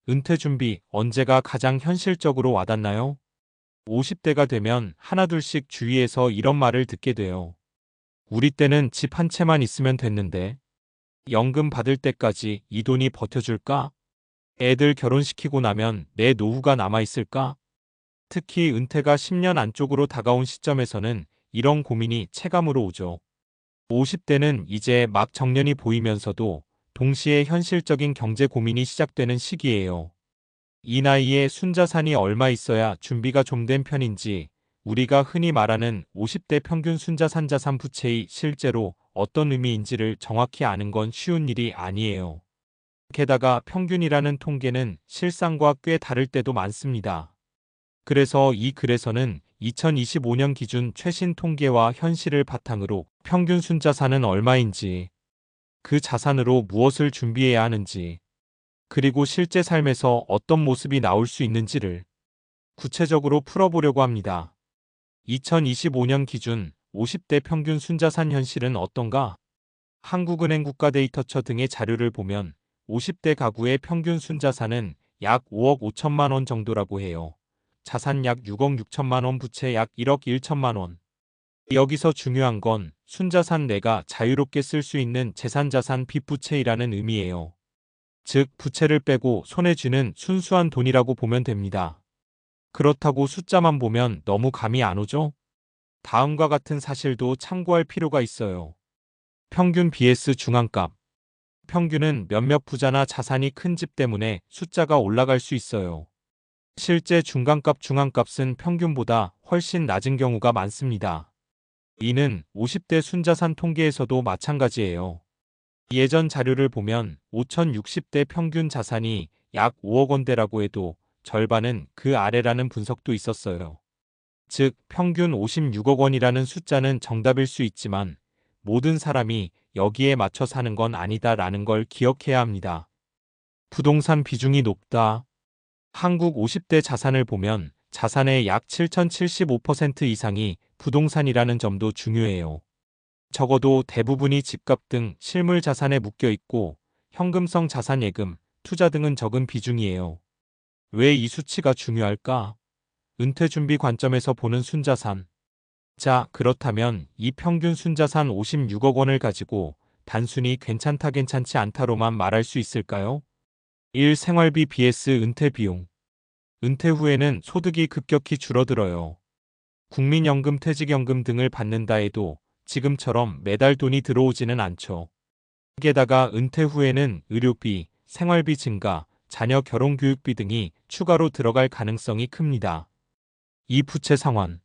은퇴 준비 언제가 가장 현실적으로 와닿나요? 50대가 되면 하나둘씩 주위에서 이런 말을 듣게 돼요. 우리 때는 집 한 채만 있으면 됐는데, 연금 받을 때까지 이 돈이 버텨줄까? 애들 결혼시키고 나면 내 노후가 남아있을까? 특히 은퇴가 10년 안쪽으로 다가온 시점에서는 이런 고민이 체감으로 오죠. 50대는 이제 막 정년이 보이면서도 동시에 현실적인 경제 고민이 시작되는 시기예요. 이 나이에 순자산이 얼마 있어야 준비가 좀 된 편인지, 우리가 흔히 말하는 50대 평균 순자산 자산 부채의 실제로 어떤 의미인지를 정확히 아는 건 쉬운 일이 아니에요. 게다가 평균이라는 통계는 실상과 꽤 다를 때도 많습니다. 그래서 이 글에서는 2025년 기준 최신 통계와 현실을 바탕으로 평균 순자산은 얼마인지, 그 자산으로 무엇을 준비해야 하는지, 그리고 실제 삶에서 어떤 모습이 나올 수 있는지를 구체적으로 풀어보려고 합니다. 2025년 기준 50대 평균 순자산 현실은 어떤가? 한국은행 국가데이터처 등의 자료를 보면 50대 가구의 평균 순자산은 약 5억 5천만 원 정도라고 해요. 자산 약 6억 6천만 원, 부채 약 1억 1천만 원. 여기서 중요한 건 순자산 내가 자유롭게 쓸 수 있는 재산자산 빚부채이라는 의미예요. 즉, 부채를 빼고 손에 쥐는 순수한 돈이라고 보면 됩니다. 그렇다고 숫자만 보면 너무 감이 안 오죠? 다음과 같은 사실도 참고할 필요가 있어요. 평균 vs 중앙값. 평균은 몇몇 부자나 자산이 큰 집 때문에 숫자가 올라갈 수 있어요. 실제 중간값, 중앙값은 평균보다 훨씬 낮은 경우가 많습니다. 이는 50대 순자산 통계에서도 마찬가지예요. 예전 자료를 보면 5060대 평균 자산이 약 5억 원대라고 해도 절반은 그 아래라는 분석도 있었어요. 즉, 평균 56억 원이라는 숫자는 정답일 수 있지만 모든 사람이 여기에 맞춰 사는 건 아니다라는 걸 기억해야 합니다. 부동산 비중이 높다. 한국 50대 자산을 보면 자산의 약 7,075% 이상이 부동산이라는 점도 중요해요. 적어도 대부분이 집값 등 실물 자산에 묶여 있고 현금성 자산, 예금, 투자 등은 적은 비중이에요. 왜 이 수치가 중요할까? 은퇴 준비 관점에서 보는 순자산. 자, 그렇다면 이 평균 순자산 56억 원을 가지고 단순히 괜찮다 괜찮지 않다로만 말할 수 있을까요? 1. 생활비 vs 은퇴 비용. 은퇴 후에는 소득이 급격히 줄어들어요. 국민연금, 퇴직연금 등을 받는다 해도 지금처럼 매달 돈이 들어오지는 않죠. 게다가 은퇴 후에는 의료비, 생활비 증가, 자녀 결혼 교육비 등이 추가로 들어갈 가능성이 큽니다. 이 부채 상환.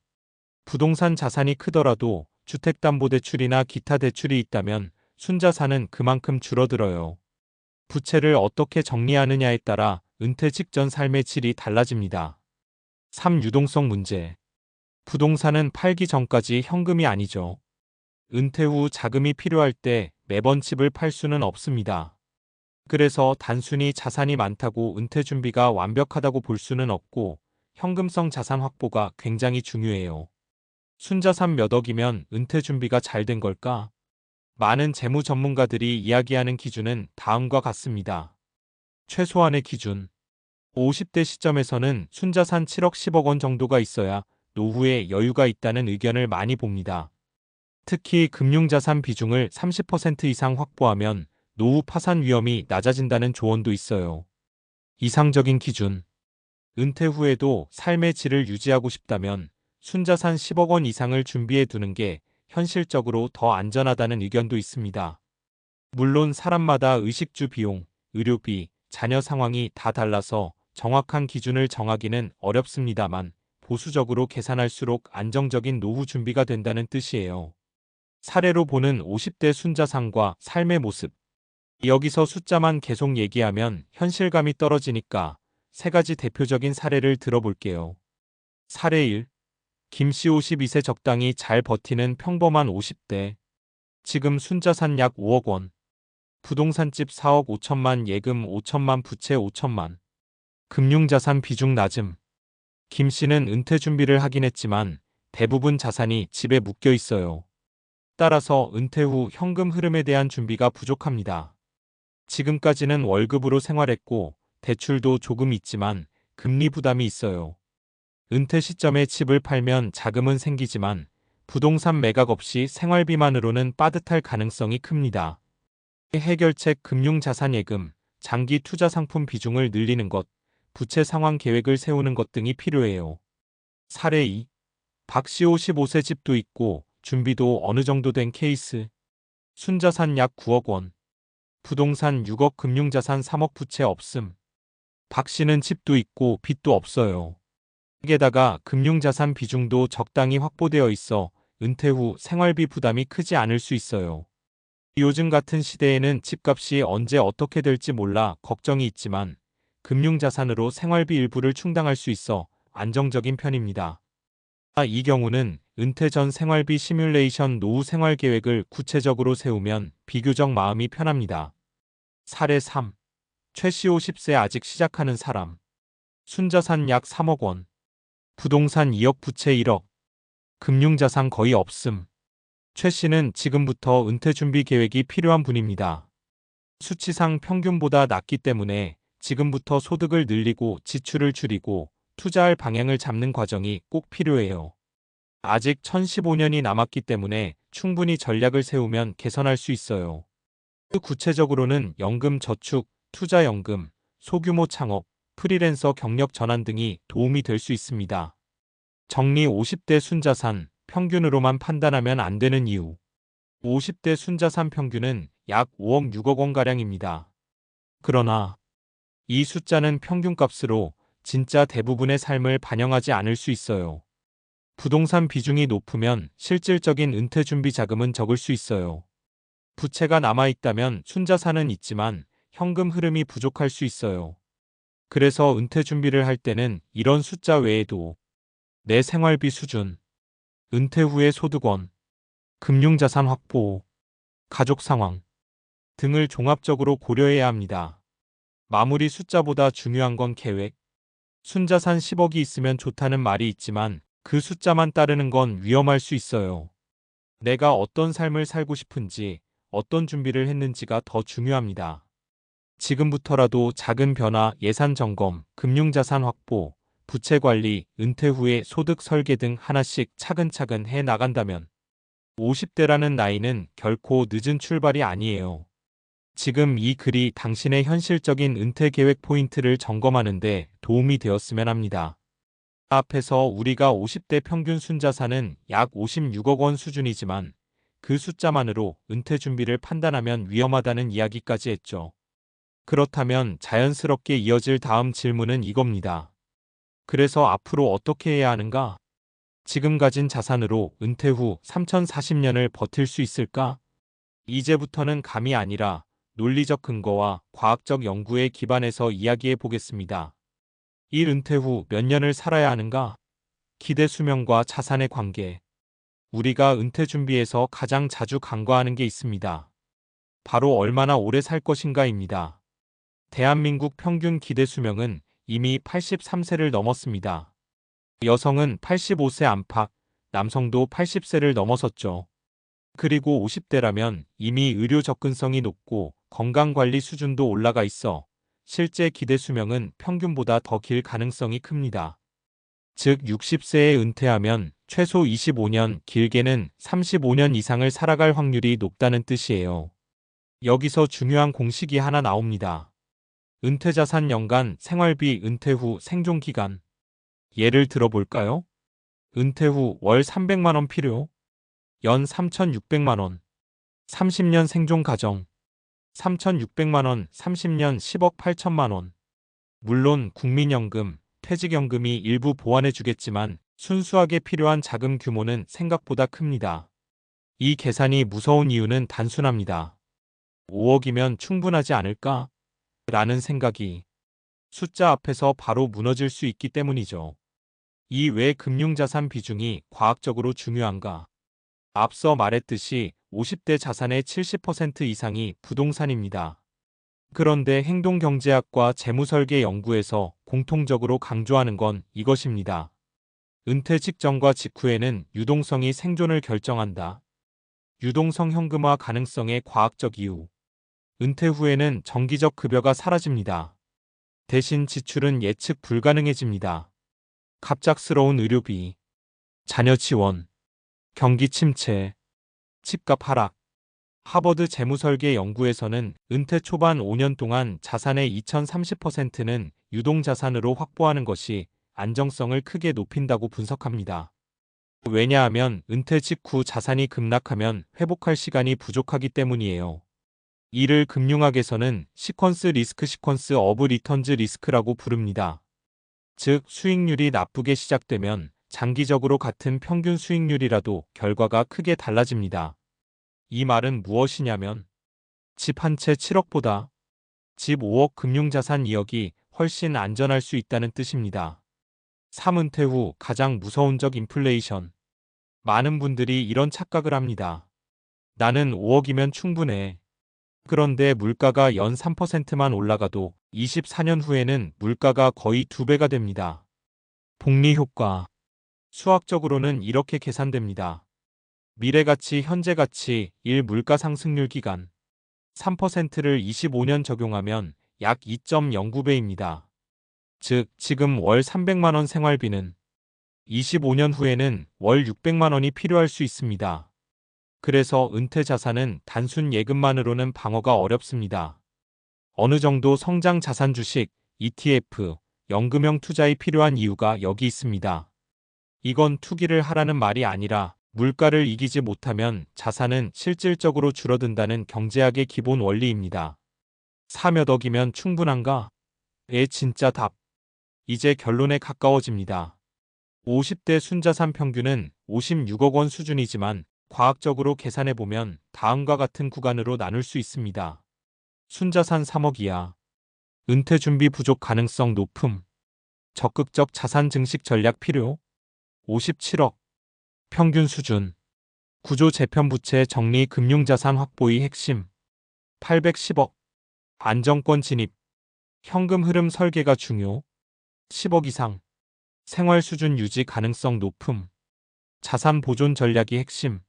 부동산 자산이 크더라도 주택담보대출이나 기타 대출이 있다면 순자산은 그만큼 줄어들어요. 부채를 어떻게 정리하느냐에 따라 은퇴 직전 삶의 질이 달라집니다. 3. 유동성 문제. 부동산은 팔기 전까지 현금이 아니죠. 은퇴 후 자금이 필요할 때 매번 집을 팔 수는 없습니다. 그래서 단순히 자산이 많다고 은퇴 준비가 완벽하다고 볼 수는 없고 현금성 자산 확보가 굉장히 중요해요. 순자산 몇 억이면 은퇴 준비가 잘 된 걸까? 많은 재무 전문가들이 이야기하는 기준은 다음과 같습니다. 최소한의 기준. 50대 시점에서는 순자산 7억 10억 원 정도가 있어야 노후에 여유가 있다는 의견을 많이 봅니다. 특히 금융자산 비중을 30% 이상 확보하면 노후 파산 위험이 낮아진다는 조언도 있어요. 이상적인 기준. 은퇴 후에도 삶의 질을 유지하고 싶다면 순자산 10억 원 이상을 준비해 두는 게 현실적으로 더 안전하다는 의견도 있습니다. 물론 사람마다 의식주 비용, 의료비, 자녀 상황이 다 달라서 정확한 기준을 정하기는 어렵습니다만 보수적으로 계산할수록 안정적인 노후 준비가 된다는 뜻이에요. 사례로 보는 50대 순자산과 삶의 모습. 여기서 숫자만 계속 얘기하면 현실감이 떨어지니까 세 가지 대표적인 사례를 들어볼게요. 사례 1. 김씨 52세 적당히 잘 버티는 평범한 50대. 지금 순자산 약 5억 원. 부동산집 4억 5천만, 예금 5천만, 부채 5천만. 금융자산 비중 낮음. 김씨는 은퇴 준비를 하긴 했지만 대부분 자산이 집에 묶여 있어요. 따라서 은퇴 후 현금 흐름에 대한 준비가 부족합니다. 지금까지는 월급으로 생활했고 대출도 조금 있지만 금리 부담이 있어요. 은퇴 시점에 집을 팔면 자금은 생기지만 부동산 매각 없이 생활비만으로는 빠듯할 가능성이 큽니다. 해결책 금융자산예금, 장기 투자 상품 비중을 늘리는 것, 부채 상환 계획을 세우는 것 등이 필요해요. 사례 2. 박씨 55세 집도 있고 준비도 어느 정도 된 케이스. 순자산 약 9억 원. 부동산 6억 금융자산 3억 부채 없음. 박씨는 집도 있고 빚도 없어요. 게다가 금융자산 비중도 적당히 확보되어 있어 은퇴 후 생활비 부담이 크지 않을 수 있어요. 요즘 같은 시대에는 집값이 언제 어떻게 될지 몰라 걱정이 있지만 금융자산으로 생활비 일부를 충당할 수 있어 안정적인 편입니다. 이 경우는 은퇴 전 생활비 시뮬레이션 노후 생활 계획을 구체적으로 세우면 비교적 마음이 편합니다. 사례 3. 최씨 50세 아직 시작하는 사람. 순자산 약 3억 원. 부동산 2억 부채 1억. 금융자산 거의 없음. 최 씨는 지금부터 은퇴 준비 계획이 필요한 분입니다. 수치상 평균보다 낮기 때문에 지금부터 소득을 늘리고 지출을 줄이고 투자할 방향을 잡는 과정이 꼭 필요해요. 아직 1015년이 남았기 때문에 충분히 전략을 세우면 개선할 수 있어요. 구체적으로는 연금 저축, 투자연금, 소규모 창업, 프리랜서 경력 전환 등이 도움이 될 수 있습니다. 정리 50대 순자산, 평균으로만 판단하면 안 되는 이유. 50대 순자산 평균은 약 5억 6억 원가량입니다. 그러나 이 숫자는 평균값으로 진짜 대부분의 삶을 반영하지 않을 수 있어요. 부동산 비중이 높으면 실질적인 은퇴 준비 자금은 적을 수 있어요. 부채가 남아있다면 순자산은 있지만 현금 흐름이 부족할 수 있어요. 그래서 은퇴 준비를 할 때는 이런 숫자 외에도 내 생활비 수준, 은퇴 후의 소득원, 금융자산 확보, 가족 상황 등을 종합적으로 고려해야 합니다. 마무리 숫자보다 중요한 건 계획. 순자산 10억이 있으면 좋다는 말이 있지만 그 숫자만 따르는 건 위험할 수 있어요. 내가 어떤 삶을 살고 싶은지, 어떤 준비를 했는지가 더 중요합니다. 지금부터라도 작은 변화, 예산 점검, 금융자산 확보, 부채 관리, 은퇴 후의 소득 설계 등 하나씩 차근차근 해 나간다면 50대라는 나이는 결코 늦은 출발이 아니에요. 지금 이 글이 당신의 현실적인 은퇴 계획 포인트를 점검하는 데 도움이 되었으면 합니다. 앞에서 우리가 50대 평균 순자산은 약 56억 원 수준이지만 그 숫자만으로 은퇴 준비를 판단하면 위험하다는 이야기까지 했죠. 그렇다면 자연스럽게 이어질 다음 질문은 이겁니다. 그래서 앞으로 어떻게 해야 하는가? 지금 가진 자산으로 은퇴 후 3040년을 버틸 수 있을까? 이제부터는 감이 아니라 논리적 근거와 과학적 연구에 기반해서 이야기해 보겠습니다. 1. 은퇴 후 몇 년을 살아야 하는가? 기대 수명과 자산의 관계. 우리가 은퇴 준비에서 가장 자주 간과하는 게 있습니다. 바로 얼마나 오래 살 것인가입니다. 대한민국 평균 기대 수명은 이미 83세를 넘었습니다. 여성은 85세 안팎, 남성도 80세를 넘어섰죠. 그리고 50대라면 이미 의료 접근성이 높고 건강관리 수준도 올라가 있어 실제 기대 수명은 평균보다 더 길 가능성이 큽니다. 즉 60세에 은퇴하면 최소 25년, 길게는 35년 이상을 살아갈 확률이 높다는 뜻이에요. 여기서 중요한 공식이 하나 나옵니다. 은퇴자산 연간 생활비 은퇴 후 생존기간. 예를 들어볼까요? 은퇴 후 월 300만 원 필요, 연 3,600만 원, 30년 생존 가정, 3,600만 원, 30년 10억 8천만 원. 물론 국민연금, 퇴직연금이 일부 보완해 주겠지만 순수하게 필요한 자금 규모는 생각보다 큽니다. 이 계산이 무서운 이유는 단순합니다. 5억이면 충분하지 않을까? 라는 생각이 숫자 앞에서 바로 무너질 수 있기 때문이죠. 이 왜 금융자산 비중이 과학적으로 중요한가? 앞서 말했듯이 50대 자산의 70% 이상이 부동산입니다. 그런데 행동경제학과 재무설계 연구에서 공통적으로 강조하는 건 이것입니다. 은퇴 직전과 직후에는 유동성이 생존을 결정한다. 유동성 현금화 가능성의 과학적 이유. 은퇴 후에는 정기적 급여가 사라집니다. 대신 지출은 예측 불가능해집니다. 갑작스러운 의료비, 자녀 지원, 경기 침체, 집값 하락. 하버드 재무설계 연구에서는 은퇴 초반 5년 동안 자산의 2030%는 유동자산으로 확보하는 것이 안정성을 크게 높인다고 분석합니다. 왜냐하면 은퇴 직후 자산이 급락하면 회복할 시간이 부족하기 때문이에요. 이를 금융학에서는 시퀀스 오브 리턴즈 리스크라고 부릅니다. 즉, 수익률이 나쁘게 시작되면 장기적으로 같은 평균 수익률이라도 결과가 크게 달라집니다. 이 말은 무엇이냐면 집 한 채 7억보다 집 5억 금융자산 2억이 훨씬 안전할 수 있다는 뜻입니다. 3. 은퇴 후 가장 무서운 적 인플레이션. 많은 분들이 이런 착각을 합니다. 나는 5억이면 충분해. 그런데 물가가 연 3%만 올라가도 24년 후에는 물가가 거의 2배가 됩니다. 복리 효과. 수학적으로는 이렇게 계산됩니다. 미래가치, 현재가치, 1 물가 상승률 기간 3%를 25년 적용하면 약 2.09배입니다. 즉, 지금 월 300만 원 생활비는 25년 후에는 월 600만 원이 필요할 수 있습니다. 그래서 은퇴 자산은 단순 예금만으로는 방어가 어렵습니다. 어느 정도 성장 자산 주식, ETF, 연금형 투자에 필요한 이유가 여기 있습니다. 이건 투기를 하라는 말이 아니라 물가를 이기지 못하면 자산은 실질적으로 줄어든다는 경제학의 기본 원리입니다. 4몇 억이면 충분한가? 의 진짜 답. 이제 결론에 가까워집니다. 50대 순자산 평균은 56억 원 수준이지만 과학적으로 계산해보면 다음과 같은 구간으로 나눌 수 있습니다. 순자산 3억 이하. 은퇴 준비 부족 가능성 높음. 적극적 자산 증식 전략 필요. 57억. 평균 수준. 구조 재편 부채 정리 금융자산 확보의 핵심. 810억. 안정권 진입. 현금 흐름 설계가 중요. 10억 이상. 생활 수준 유지 가능성 높음. 자산 보존 전략이 핵심.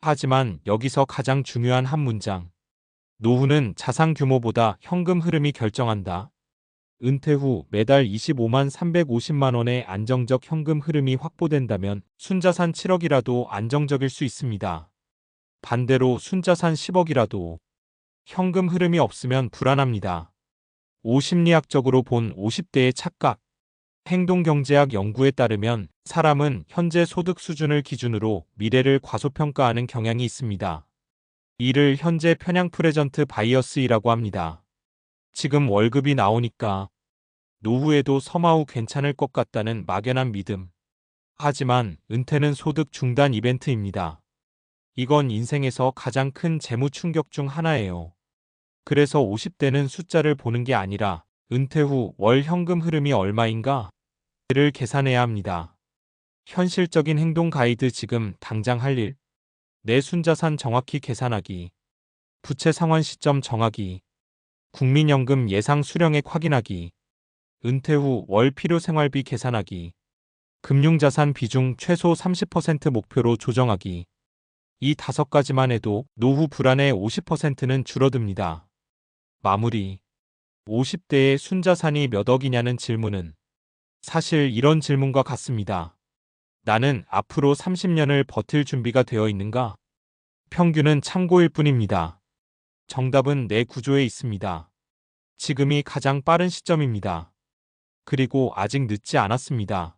하지만 여기서 가장 중요한 한 문장. 노후는 자산 규모보다 현금 흐름이 결정한다. 은퇴 후 매달 25만 350만 원의 안정적 현금 흐름이 확보된다면 순자산 7억이라도 안정적일 수 있습니다. 반대로 순자산 10억이라도 현금 흐름이 없으면 불안합니다. 5심리학적으로 본 50대의 착각. 행동경제학 연구에 따르면 사람은 현재 소득 수준을 기준으로 미래를 과소평가하는 경향이 있습니다. 이를 현재 편향 프레전트 바이어스이라고 합니다. 지금 월급이 나오니까 노후에도 서마후 괜찮을 것 같다는 막연한 믿음. 하지만 은퇴는 소득 중단 이벤트입니다. 이건 인생에서 가장 큰 재무 충격 중 하나예요. 그래서 50대는 숫자를 보는 게 아니라 은퇴 후 월 현금 흐름이 얼마인가? 를 계산해야 합니다. 현실적인 행동 가이드. 지금 당장 할 일. 내 순자산 정확히 계산하기. 부채 상환 시점 정하기. 국민연금 예상 수령액 확인하기. 은퇴 후 월 필요 생활비 계산하기. 금융자산 비중 최소 30% 목표로 조정하기. 이 5가지만 해도 노후 불안의 50%는 줄어듭니다. 마무리. 50대의 순자산이 몇 억이냐는 질문은 사실 이런 질문과 같습니다. 나는 앞으로 30년을 버틸 준비가 되어 있는가? 평균은 참고일 뿐입니다. 정답은 내 구조에 있습니다. 지금이 가장 빠른 시점입니다. 그리고 아직 늦지 않았습니다.